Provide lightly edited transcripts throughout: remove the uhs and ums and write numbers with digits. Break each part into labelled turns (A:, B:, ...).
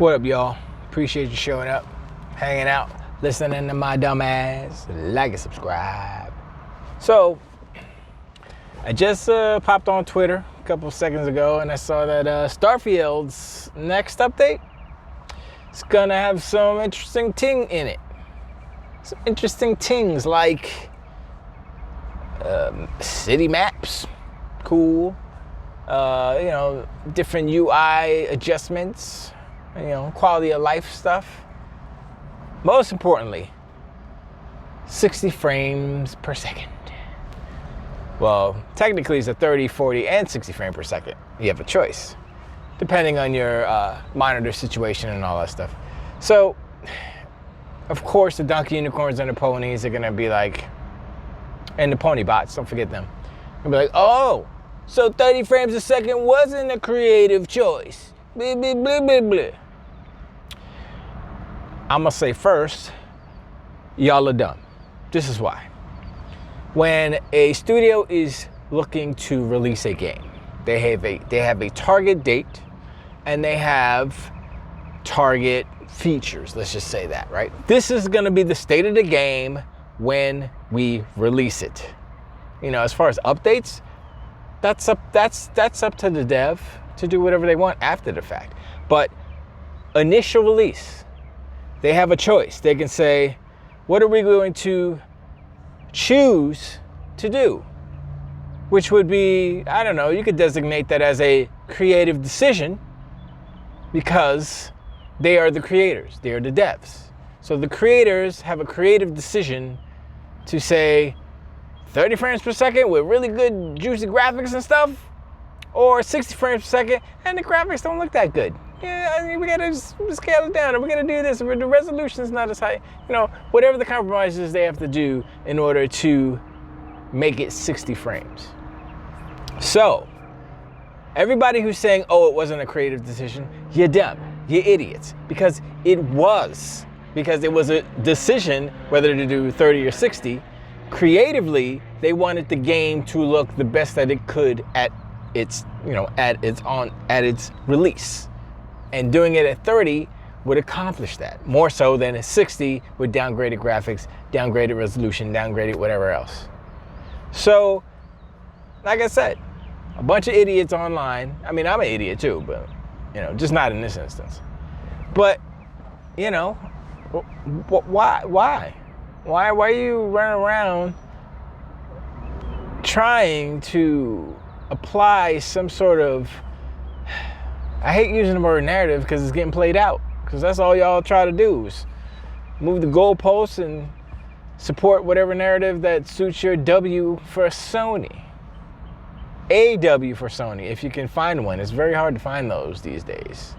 A: What up, y'all? Appreciate you showing up, hanging out, listening to my dumb ass. Like and subscribe. So, I just popped on Twitter a couple seconds ago and I saw that Starfield's next update is gonna have some interesting ting in it. Some interesting things like city maps, cool. Different UI adjustments, quality of life stuff. Most importantly, 60 frames per second. Well, technically it's a 30, 40, and 60 frames per second. You have a choice, depending on your monitor situation and all that stuff. So, of course, the donkey unicorns and the ponies are gonna be like, and the pony bots, don't forget them. They'll be like, oh, so 30 frames a second wasn't a creative choice. Blah, blah, blah, blah, blah. I'm gonna say first, y'all are dumb. This is why. When a studio is looking to release a game, they have a target date and they have target features. Let's just say that, right? This is gonna be the state of the game when we release it. As far as updates, that's up to the dev to do whatever they want after the fact. But initial release, they have a choice. They can say, what are we going to choose to do? Which would be, I don't know, you could designate that as a creative decision because they are the creators, they are the devs. So the creators have a creative decision to say 30 frames per second with really good juicy graphics and stuff, or 60 frames per second and the graphics don't look that good. Yeah, I mean, we gotta just scale it down, or we're gonna do this, or the resolution's not as high. Whatever the compromises they have to do in order to make it 60 frames. So, everybody who's saying, oh, it wasn't a creative decision, you're dumb, you're idiots, because it was a decision whether to do 30 or 60. Creatively, they wanted the game to look the best that it could at its release. And doing it at 30 would accomplish that, more so than at 60 with downgraded graphics, downgraded resolution, downgraded whatever else. So, like I said, a bunch of idiots online. I mean, I'm an idiot too, but, just not in this instance. But, why? Why are you running around trying to apply some sort of, I hate using the word narrative because it's getting played out, because that's all y'all try to do is move the goalposts and support whatever narrative that suits your W for Sony. A W for Sony, if you can find one. It's very hard to find those these days.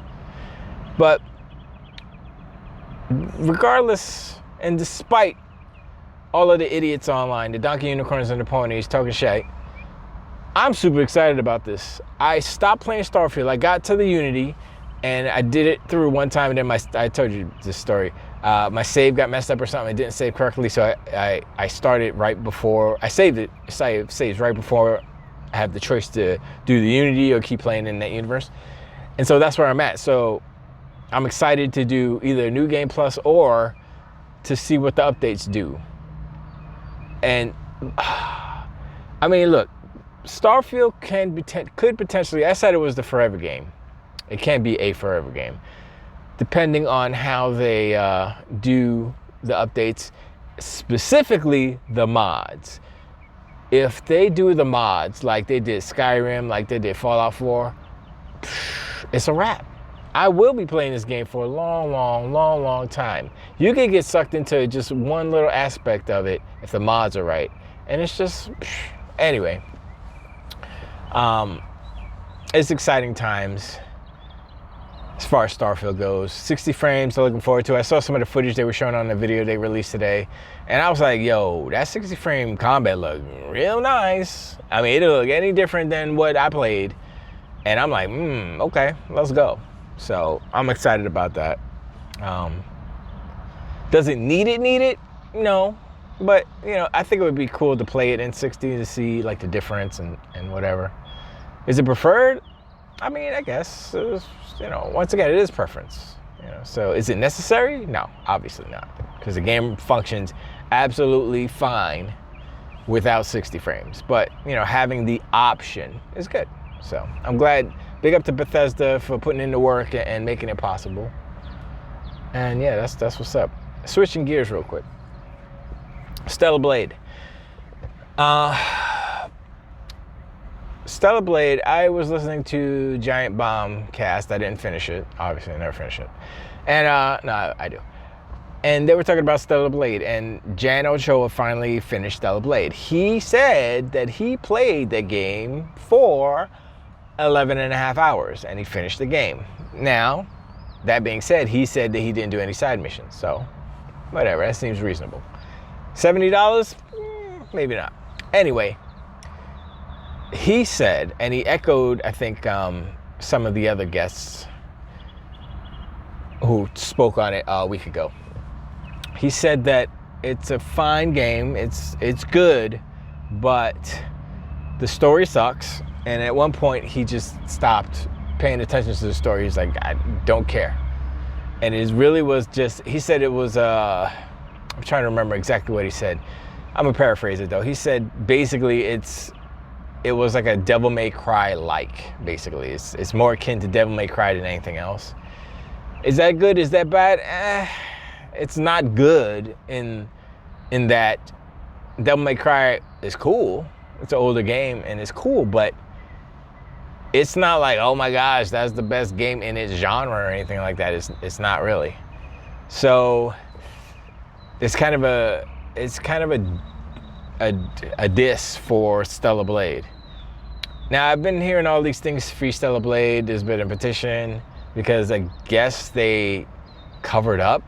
A: But regardless and despite all of the idiots online, the donkey unicorns and the ponies talking shit, I'm super excited about this. I stopped playing Starfield. I got to the Unity, and I did it through one time, and then I told you this story. My save got messed up or something. It didn't save correctly, so I started right before, I saved it. It saves right before I have the choice to do the Unity or keep playing in that universe. And so that's where I'm at. So I'm excited to do either New Game Plus or to see what the updates do. And, I mean, look, Starfield could potentially, I said it was the forever game. It can be a forever game, depending on how they do the updates, specifically the mods. If they do the mods like they did Skyrim, like they did Fallout 4, it's a wrap. I will be playing this game for a long time. You can get sucked into just one little aspect of it if the mods are right. And it's just, anyway. It's exciting times as far as Starfield goes. 60 frames, I'm looking forward to it. I saw some of the footage they were showing on the video they released today, and I was like, yo, that 60 frame combat looked real nice. I mean, it didn't look any different than what I played, and I'm like, okay, let's go. So I'm excited about that. Does it need it? No. But, I think it would be cool to play it in 60 to see, like, the difference and whatever. Is it preferred? I mean, I guess, once again, it is preference. So is it necessary? No, obviously not, because the game functions absolutely fine without 60 frames. But having the option is good. So I'm glad. Big up to Bethesda for putting in the work and making it possible. And yeah, that's what's up. Switching gears real quick. Stellar Blade. Stellar Blade, I was listening to Giant Bomb cast. I didn't finish it. Obviously, I never finish it. And, no, I do. And they were talking about Stellar Blade. And Jan Ochoa finally finished Stellar Blade. He said that he played the game for 11 and a half hours. And he finished the game. Now, that being said, he said that he didn't do any side missions. So, whatever. That seems reasonable. $70? Maybe not. Anyway. He said, and he echoed, I think, some of the other guests who spoke on it a week ago. He said that it's a fine game, it's good, but the story sucks. And at one point, he just stopped paying attention to the story. He's like, I don't care. And it really was just, he said it was, I'm trying to remember exactly what he said. I'm gonna paraphrase it though. He said, basically, it was like a Devil May Cry like, basically. It's more akin to Devil May Cry than anything else. Is that good? Is that bad? It's not good in that Devil May Cry is cool. It's an older game and it's cool, but it's not like, oh my gosh, that's the best game in its genre or anything like that. It's not really. So it's kind of a diss for Stellar Blade. Now, I've been hearing all these things, free Stellar Blade, there's been a petition, because I guess they covered up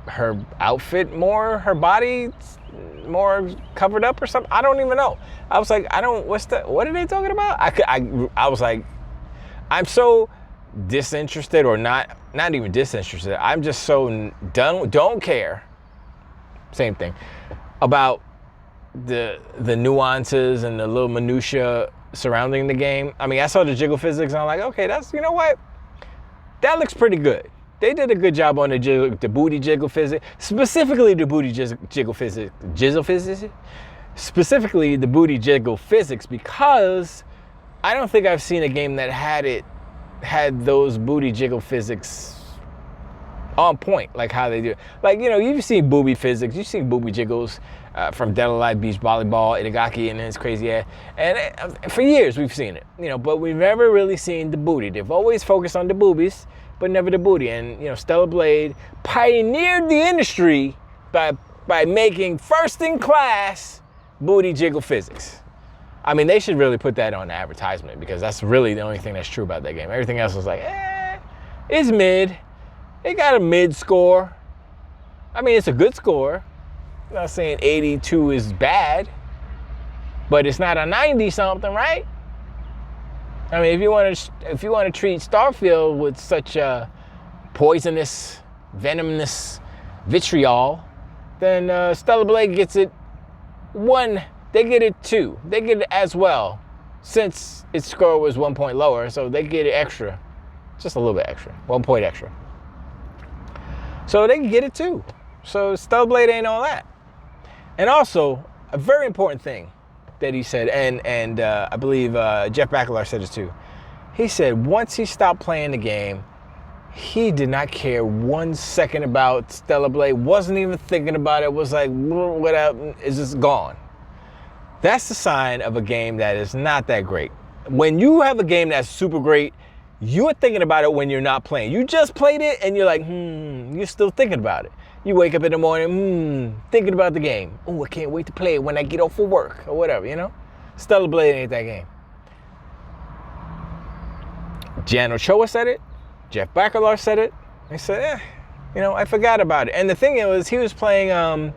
A: her outfit more, her body more covered up or something. I don't even know. I was like, what are they talking about? I was like, I'm so disinterested, or not even disinterested. I'm just so don't care. Same thing. About the nuances and the little minutia surrounding the game. I mean, I saw the jiggle physics and I'm like, okay, that looks pretty good. They did a good job on the booty jiggle physics, specifically the booty jiggle physics, specifically the booty jiggle physics, because I don't think I've seen a game that had those booty jiggle physics on point, like how they do it. Like, you've seen booby physics, you've seen booby jiggles from Dead or Alive Beach Volleyball, Itagaki and his crazy ass. And for years we've seen it, but we've never really seen the booty. They've always focused on the boobies, but never the booty. And, Stellar Blade pioneered the industry by making first-in-class booty jiggle physics. I mean, they should really put that on the advertisement, because that's really the only thing that's true about that game. Everything else was like, it's mid. It got a mid score. I mean, it's a good score. I'm not saying 82 is bad, but it's not a 90 something, right? I mean, if you want to treat Starfield with such a poisonous, venomous vitriol, then Stellar Blade gets it 1. They get it 2. They get it as well, since its score was 1 point lower, so they get it extra, just a little bit extra, 1 point extra. So they can get it too. So Stellar Blade ain't all that. And also, a very important thing that he said, and I believe Jeff Bakalar said it too. He said once he stopped playing the game, he did not care 1 second about Stellar Blade, wasn't even thinking about it, was like, whatever, it's just gone. That's the sign of a game that is not that great. When you have a game that's super great, you're thinking about it when you're not playing. You just played it and you're like, you're still thinking about it. You wake up in the morning, thinking about the game. Oh, I can't wait to play it when I get off for work or whatever, Stellar Blade ain't that game. Jan Ochoa said it. Jeff Bakalar said it. They said, I forgot about it. And the thing was, he was playing, I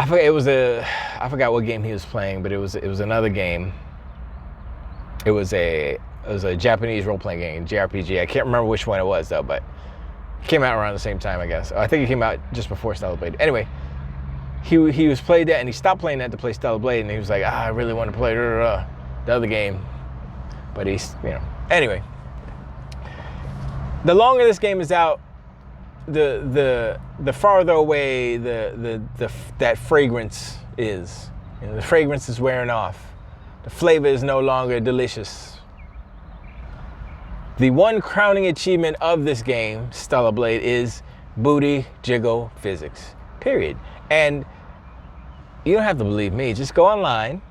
A: forgot what game he was playing, but it was another game. It was a Japanese role-playing game, JRPG. I can't remember which one it was, though, but it came out around the same time, I guess. I think it came out just before Stellar Blade. Anyway, he was playing that, and he stopped playing that to play Stellar Blade, and he was like, I really want to play the other game. But he's, Anyway, the longer this game is out, the farther away that fragrance is. You know, the fragrance is wearing off. The flavor is no longer delicious. The one crowning achievement of this game, Stellar Blade, is booty jiggle physics. Period. And you don't have to believe me. Just go online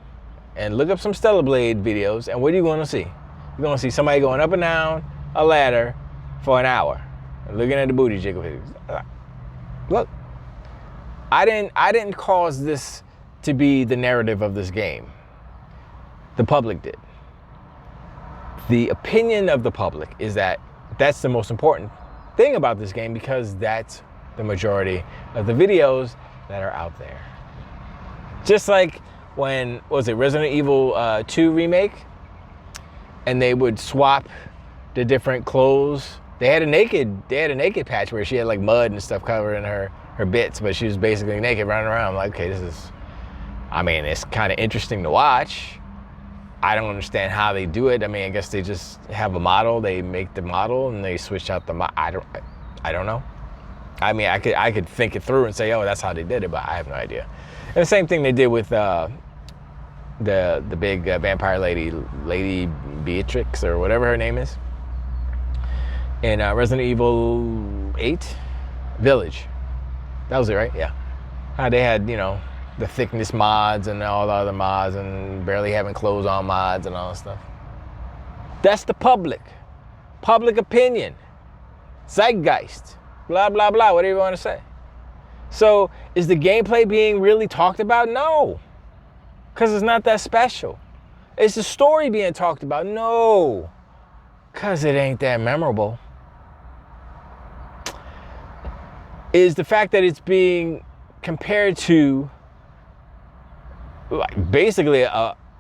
A: and look up some Stellar Blade videos, and what are you going to see? You're going to see somebody going up and down a ladder for an hour, looking at the booty jiggle physics. Look, I didn't cause this to be the narrative of this game. The public did. The opinion of the public is that that's the most important thing about this game, because that's the majority of the videos that are out there. Just like when, was it Resident Evil 2 remake? And they would swap the different clothes. They had a naked patch where she had like mud and stuff covering her bits, but she was basically naked running around. I'm like, okay, it's kind of interesting to watch. I don't understand how they do it. I mean, I guess they just have a model, they make the model, and they switch out the model. I don't know. I mean, I could think it through and say, oh, that's how they did it, but I have no idea. And the same thing they did with the big vampire lady Beatrix, or whatever her name is, in Resident Evil 8 Village. That was it, right? Yeah. How they had, the thickness mods and all the other mods, and barely having clothes on mods and all that stuff. That's the public opinion, zeitgeist, blah, blah, blah, whatever you want to say. So is the gameplay being really talked about? No, because it's not that special. Is the story being talked about? No, because it ain't that memorable. Is the fact that it's being compared to, like, basically,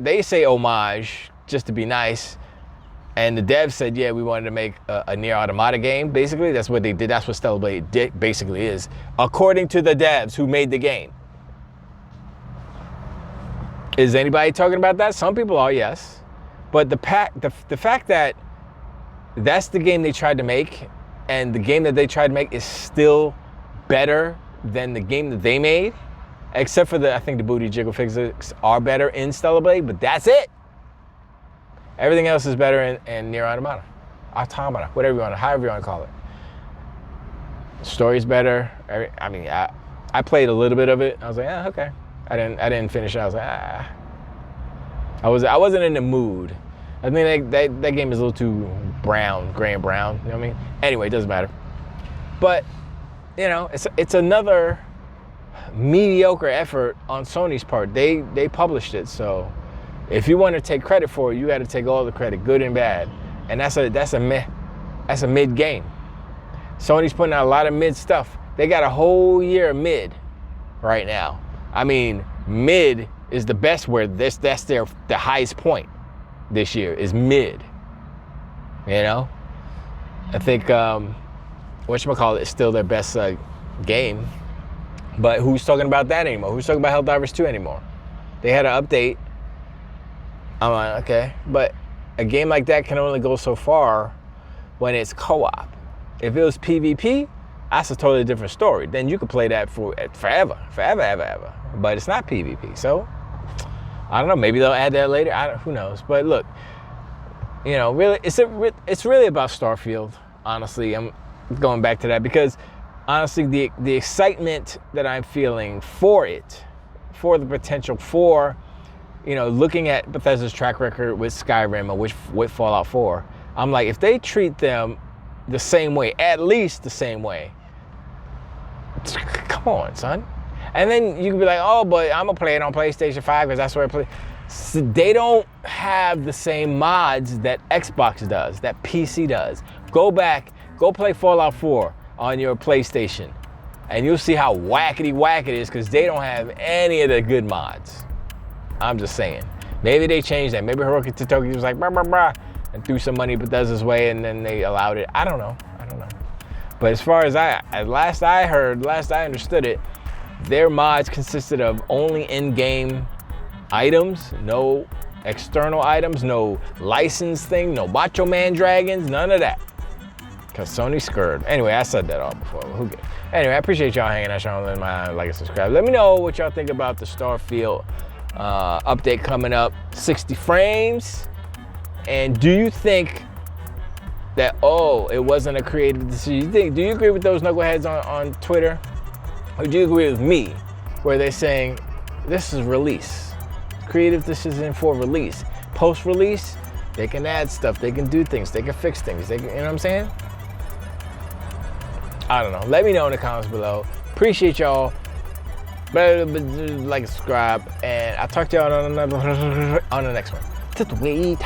A: they say homage just to be nice, and the devs said, yeah, we wanted to make a Nier Automata game. Basically, that's what they did. That's what Stellar Blade basically is, according to the devs who made the game. Is anybody talking about that? Some people are, yes. But the fact that that's the game they tried to make, and the game that they tried to make is still better than the game that they made, except for I think the booty jiggle physics are better in Stellar Blade, but that's it. Everything else is better in Nier Automata, whatever you want to, however you want to call it. The story's better. I mean, I played a little bit of it. I was like, okay. I didn't finish it. I was like, I wasn't in the mood. I think that game is a little too gray and brown. You know what I mean? Anyway, it doesn't matter. But it's another mediocre effort on Sony's part. They published it, so if you want to take credit for it, you got to take all the credit, good and bad. And that's a mid game. Sony's putting out a lot of mid stuff. They got a whole year of mid right now. I mean, mid is the best word. That's the highest point this year is mid. I think whatchamacallit is still their best game. But who's talking about that anymore? Who's talking about Helldivers 2 anymore? They had an update. I'm like, okay. But a game like that can only go so far when it's co-op. If it was PvP, that's a totally different story. Then you could play that forever. But it's not PvP. So, I don't know. Maybe they'll add that later. Who knows? But look, really, it's really about Starfield. Honestly, I'm going back to that because honestly, the excitement that I'm feeling for it, for the potential, for looking at Bethesda's track record with Skyrim or with Fallout 4, I'm like, if they treat them the same way, at least the same way, come on, son. And then you can be like, oh, but I'm gonna play it on PlayStation 5 because that's where I play. So they don't have the same mods that Xbox does, that PC does. Go back, go play Fallout 4 on your PlayStation, and you'll see how wackety whack it is because they don't have any of the good mods. I'm just saying. Maybe they changed that. Maybe Hiroki Totoki was like, brah, and threw some money Bethesda's way, and then they allowed it. I don't know. But as far as last I understood it, their mods consisted of only in-game items, no external items, no licensed thing, no Macho Man dragons, none of that. Because Sony scared. Anyway, I said that all before. Who cares? Anyway, I appreciate y'all hanging out. Y'all like and subscribe. Let me know what y'all think about the Starfield update coming up. 60 frames. And do you think that, it wasn't a creative decision? Do you agree with those knuckleheads on Twitter? Or do you agree with me, where they're saying, this is release. Creative decision for release. Post-release, they can add stuff, they can do things, they can fix things, you know what I'm saying? I don't know. Let me know in the comments below. Appreciate y'all. Like, subscribe, and I'll talk to y'all on the next one. Just wait.